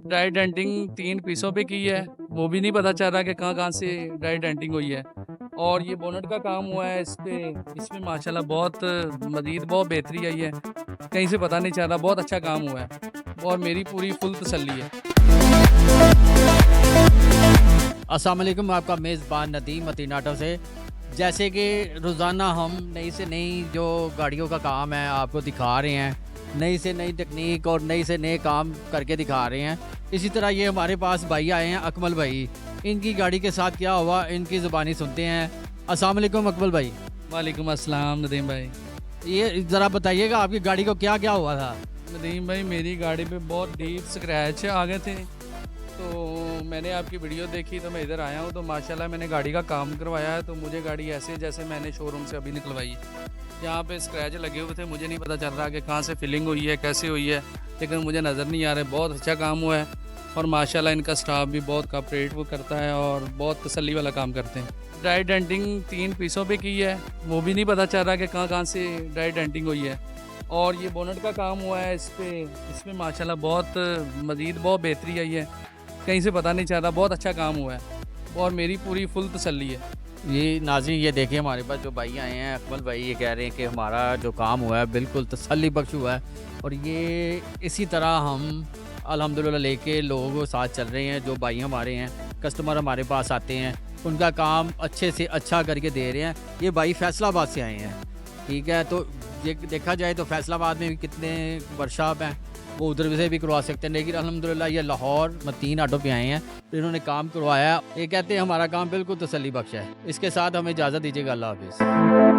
Dry denting 3 पीसों पे की है, वो भी नहीं पता चल रहा कि कहाँ-कहाँ से ड्राई डेंटिंग हुई है। और ये बोनट का काम हुआ है इसमें माशाल्लाह बहुत मज़ीद बहुत बेहतरी आई है। कहीं से पता नहीं चल रहा, बहुत अच्छा काम हुआ है और मेरी पूरी फुल तसल्ली है। अस्सलाम वालेकुम, आपका मेज़बान नदीम मतीन ऑटो से। जैसे कि रोज़ाना हम नई से नई जो गाड़ियों का काम है आपको दिखा रहे हैं, नई से नई तकनीक और नई से नए काम करके दिखा रहे हैं। इसी तरह ये हमारे पास भाई आए हैं, अकमल भाई। इनकी गाड़ी के साथ क्या हुआ इनकी ज़ुबानी सुनते हैं। अस्सलाम वालेकुम अकमल भाई। वालेकुम अस्सलाम नदीम भाई। ये ज़रा बताइएगा आपकी गाड़ी को क्या क्या हुआ था? नदीम भाई, मेरी गाड़ी पे बहुत डीप स्क्रैच आ गए थे, तो मैंने आपकी वीडियो देखी तो मैं इधर आया हूँ। तो माशाल्लाह मैंने गाड़ी का काम करवाया है, तो मुझे गाड़ी ऐसे जैसे मैंने शोरूम से अभी निकलवाई है। यहाँ पे स्क्रैच लगे हुए थे, मुझे नहीं पता चल रहा कि कहाँ से फिलिंग हुई है, कैसे हुई है, लेकिन मुझे नज़र नहीं आ रहा है। बहुत अच्छा काम हुआ है और माशाल्लाह इनका स्टाफ भी बहुत कोऑपरेट वो करता है और बहुत तसल्ली वाला काम करते हैं। ड्राई डेंटिंग 3 पीसों पे की है, वो भी नहीं पता चल रहा कि कहाँ-कहाँ से ड्राई डेंटिंग हुई है। और ये बोनट का काम हुआ है इसमें माशाल्लाह बहुत मज़ीद बहुत बेहतरी आई है। कहीं से पता नहीं चल रहा, बहुत अच्छा काम हुआ है और मेरी पूरी फुल तसल्ली है। ये नाज़रीन, ये देखिए हमारे पास जो भाई आए हैं अकमल भाई, ये कह रहे हैं कि हमारा जो काम हुआ है बिल्कुल तसल्ली बख्श हुआ है। और ये इसी तरह हम अल्हम्दुलिल्लाह लेके लोगों को साथ चल रहे हैं। जो भाई हमारे हैं, कस्टमर हमारे पास आते हैं, उनका काम अच्छे से अच्छा करके दे रहे हैं। ये भाई फैसलाबाद से आए हैं, ठीक है। तो ये देखा जाए तो फैसलाबाद में भी कितने वर्कशॉप हैं, वो उधर से भी करवा सकते हैं, लेकिन अल्हम्दुलिल्लाह ये लाहौर मतीन ऑटो पे आए हैं, इन्होंने काम करवाया। ये कहते हैं हमारा काम बिल्कुल तसल्ली बख्श है। इसके साथ हमें इजाज़त दीजिएगा। अल्लाह हाफिज़।